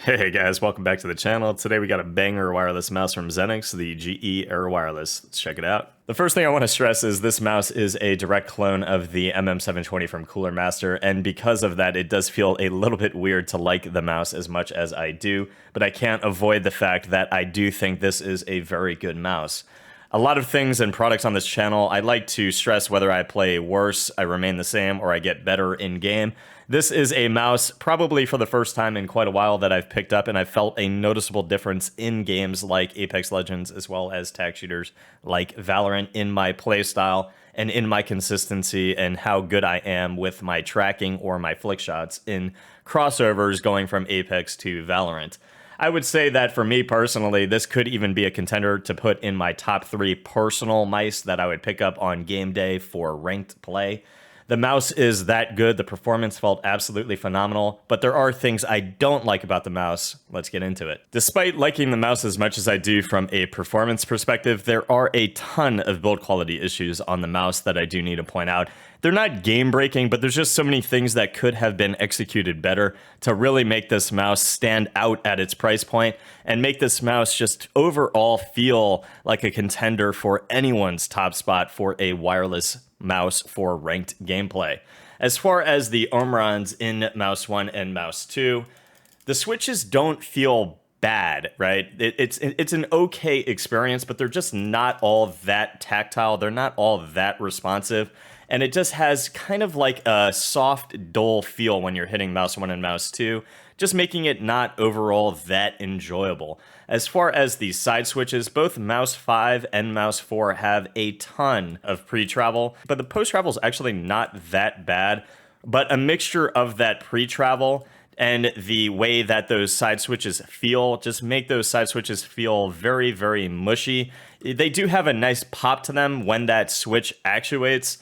Hey guys, welcome back to the channel. Today we got a banger wireless mouse from Xenics, the GE Air Wireless. Let's check it out. The first thing I want to stress is this mouse is a direct clone of the MM720 from Coolermaster, and because of that, it does feel a little bit weird to like the mouse as much as I do, but I can't avoid the fact that I do think this is a very good mouse. A lot of things and products on this channel, I like to stress whether I play worse, I remain the same, or I get better in game. This is a mouse, probably for the first time in quite a while, that I've picked up, and I've felt a noticeable difference in games like Apex Legends, as well as tag shooters like Valorant, in my playstyle and in my consistency and how good I am with my tracking or my flick shots in crossovers going from Apex to Valorant. I would say that for me personally, this could even be a contender to put in my top 3 personal mice that I would pick up on game day for ranked play. The mouse is that good. The performance felt absolutely phenomenal, but there are things I don't like about the mouse. Let's get into it. Despite liking the mouse as much as I do from a performance perspective, there are a ton of build quality issues on the mouse that I do need to point out. They're not game breaking, but there's just so many things that could have been executed better to really make this mouse stand out at its price point and make this mouse just overall feel like a contender for anyone's top spot for a wireless mouse for ranked gameplay. As far as the Omrons in Mouse 1 and Mouse 2, the switches don't feel bad, right? It's an okay experience, but they're just not all that tactile. They're not all that responsive. And it just has kind of like a soft, dull feel when you're hitting Mouse 1 and Mouse 2, just making it not overall that enjoyable. As far as the side switches, both Mouse 5 and Mouse 4 have a ton of pre-travel, but the post-travel is actually not that bad. But a mixture of that pre-travel and the way that those side switches feel just make those side switches feel very, very mushy. They do have a nice pop to them when that switch actuates,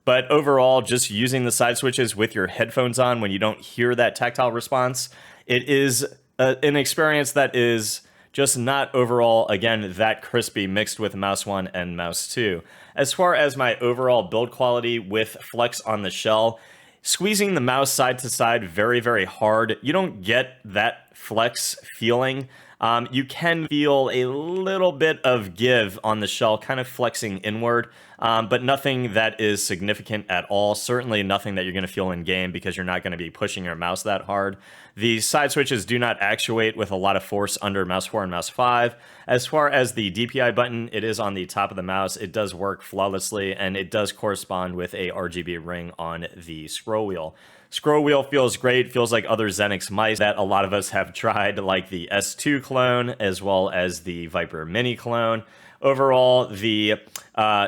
but overall, just using the side switches with your headphones on when you don't hear that tactile response, it is an experience that is just not overall, again, that crispy mixed with Mouse 1 and Mouse 2. As far as my overall build quality with flex on the shell, squeezing the mouse side to side very, very hard, you don't get that flex feeling. You can feel a little bit of give on the shell, kind of flexing inward, but nothing that is significant at all. Certainly nothing that you're going to feel in game because you're not going to be pushing your mouse that hard. The side switches do not actuate with a lot of force under Mouse 4 and Mouse 5. As far as the DPI button, it is on the top of the mouse. It does work flawlessly, and it does correspond with a RGB ring on the scroll wheel. Scroll wheel feels great, feels like other Xenics mice that a lot of us have tried, like the S2 clone, as well as the Viper Mini clone. Overall, the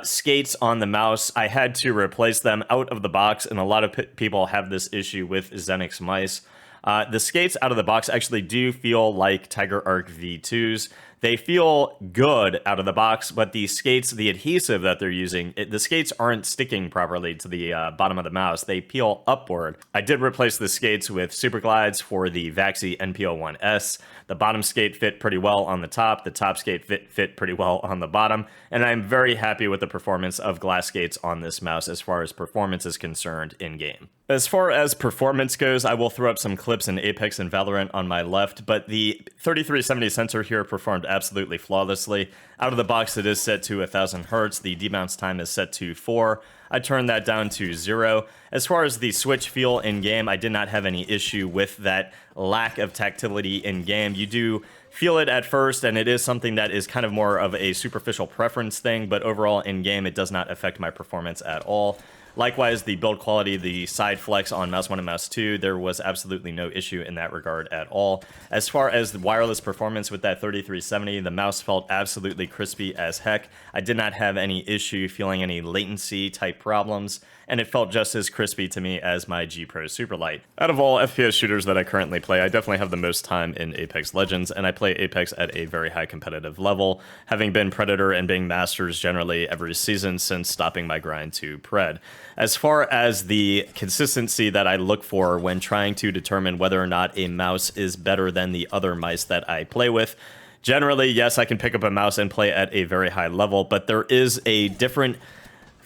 skates on the mouse, I had to replace them out of the box, and a lot of people have this issue with Xenics mice. The skates out of the box actually do feel like Tiger Arc V2s. They feel good out of the box, but the skates, the adhesive that they're using, the skates aren't sticking properly to the bottom of the mouse. They peel upward. I did replace the skates with Super Glides for the Vaxi NPO1S. The bottom skate fit pretty well on the top skate fit pretty well on the bottom, and I'm very happy with the performance of glass skates on this mouse as far as performance is concerned in-game. As far as performance goes, I will throw up some clips in Apex and Valorant on my left, but the 3370 sensor here performed absolutely flawlessly. Out of the box, it is set to 1000 Hz. The debounce time is set to 4. I turned that down to 0. As far as the switch feel in-game, I did not have any issue with that lack of tactility in-game. You do feel it at first, and it is something that is kind of more of a superficial preference thing, but overall in-game, it does not affect my performance at all. Likewise, the build quality, the side flex on Mouse 1 and Mouse 2, there was absolutely no issue in that regard at all. As far as the wireless performance with that 3370, the mouse felt absolutely crispy as heck. I did not have any issue feeling any latency type problems, and it felt just as crispy to me as my G Pro Superlight. Out of all FPS shooters that I currently play, I definitely have the most time in Apex Legends, and I play Apex at a very high competitive level, having been Predator and being Masters generally every season since stopping my grind to Pred. As far as the consistency that I look for when trying to determine whether or not a mouse is better than the other mice that I play with, generally, yes, I can pick up a mouse and play at a very high level, but there is a different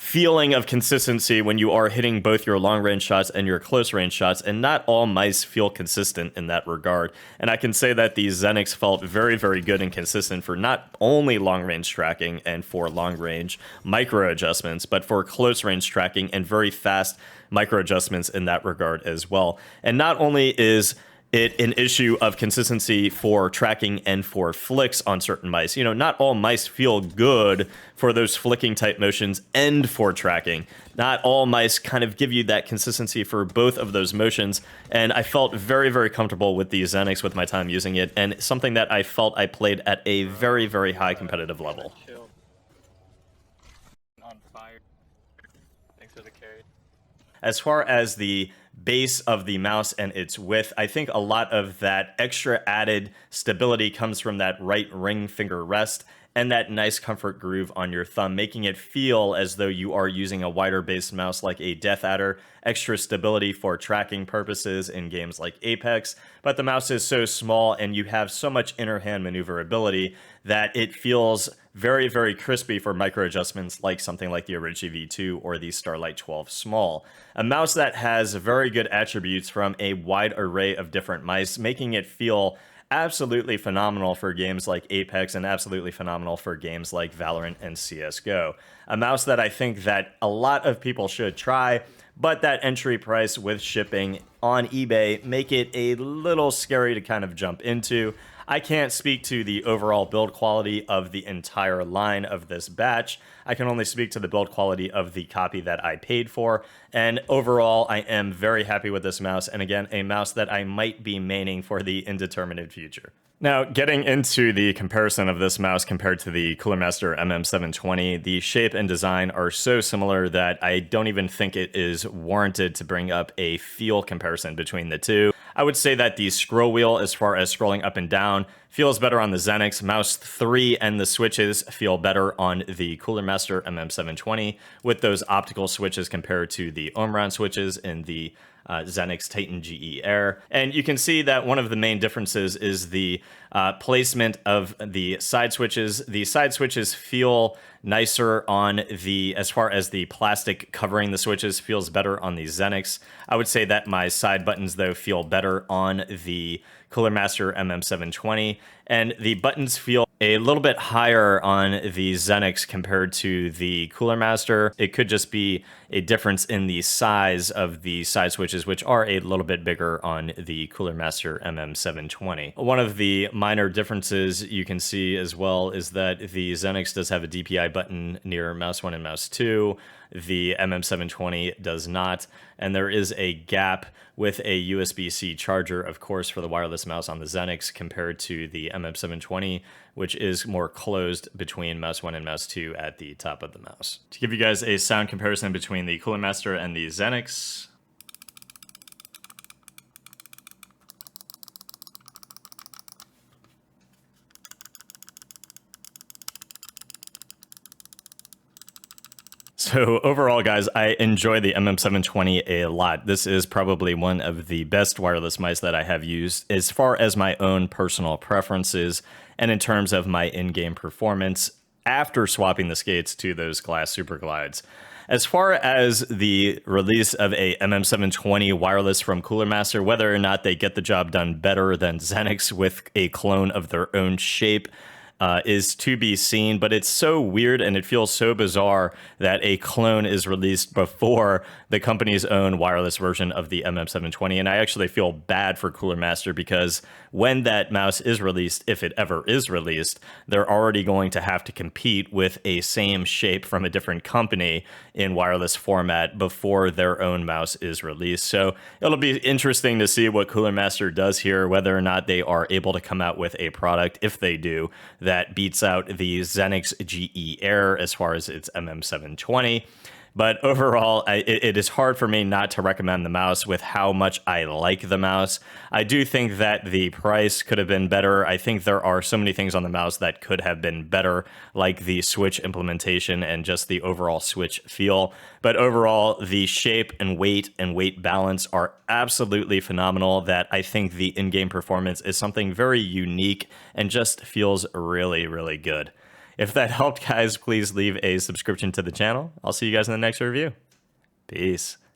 feeling of consistency when you are hitting both your long range shots and your close range shots, and not all mice feel consistent in that regard. And I can say that the Xenics felt very, very good and consistent for not only long range tracking and for long range micro adjustments, but for close range tracking and very fast micro adjustments in that regard as well. And not only is it an issue of consistency for tracking and for flicks on certain mice. You know, not all mice feel good for those flicking type motions and for tracking. Not all mice kind of give you that consistency for both of those motions. And I felt very, very comfortable with the Xenics with my time using it, and something that I felt I played at a very, very high competitive level. On fire. Thanks for the carry. As far as the base of the mouse and its width, I think a lot of that extra added stability comes from that right ring finger rest and that nice comfort groove on your thumb, making it feel as though you are using a wider based mouse like a Death Adder. Extra stability for tracking purposes in games like Apex, but the mouse is so small and you have so much inner hand maneuverability that it feels very, very crispy for micro adjustments like something like the Origi V2 or the Starlight 12 Small. A mouse that has very good attributes from a wide array of different mice, making it feel absolutely phenomenal for games like Apex and absolutely phenomenal for games like Valorant and CSGO. A mouse that I think that a lot of people should try, but that entry price with shipping on eBay make it a little scary to kind of jump into. I can't speak to the overall build quality of the entire line of this batch. I can only speak to the build quality of the copy that I paid for. And overall, I am very happy with this mouse. And again, a mouse that I might be maining for the indeterminate future. Now, getting into the comparison of this mouse compared to the Coolermaster MM720, the shape and design are so similar that I don't even think it is warranted to bring up a feel comparison between the two. I would say that the scroll wheel, as far as scrolling up and down, feels better on the Xenics. Mouse 3 and the switches feel better on the Coolermaster MM720 with those optical switches compared to the Omron switches in the Xenics Titan GE Air. And you can see that one of the main differences is the placement of the side switches. The side switches feel nicer on the, as far as the plastic covering the switches feels better on the Xenics. I would say that my side buttons, though, feel better on the Coolermaster MM720, and the buttons feel a little bit higher on the Xenics compared to the Coolermaster. It could just be a difference in the size of the side switches, which are a little bit bigger on the Coolermaster MM720. One of the minor differences you can see as well is that the Xenics does have a DPI button near mouse 1 and mouse 2. The MM720 does not, and there is a gap with a USB-C charger, of course, for the wireless mouse on the Xenics compared to the MM720, which is more closed between mouse 1 and mouse 2 at the top of the mouse. To give you guys a sound comparison between the Coolermaster and the Xenics, so overall, guys, I enjoy the MM720 a lot. This is probably one of the best wireless mice that I have used as far as my own personal preferences and in terms of my in-game performance after swapping the skates to those glass super glides. As far as the release of a MM720 wireless from Coolermaster, whether or not they get the job done better than Xenics with a clone of their own shape, is to be seen, but it's so weird and it feels so bizarre that a clone is released before the company's own wireless version of the MM720, and I actually feel bad for Coolermaster because when that mouse is released, if it ever is released, they're already going to have to compete with a same shape from a different company in wireless format before their own mouse is released. So it'll be interesting to see what Coolermaster does here, whether or not they are able to come out with a product, if they do, that beats out the Xenics GE Air as far as its MM720. But overall, it is hard for me not to recommend the mouse with how much I like the mouse. I do think that the price could have been better. I think there are so many things on the mouse that could have been better, like the switch implementation and just the overall switch feel. But overall, the shape and weight balance are absolutely phenomenal. That I think the in-game performance is something very unique and just feels really, really good. If that helped, guys, please leave a subscription to the channel. I'll see you guys in the next review. Peace.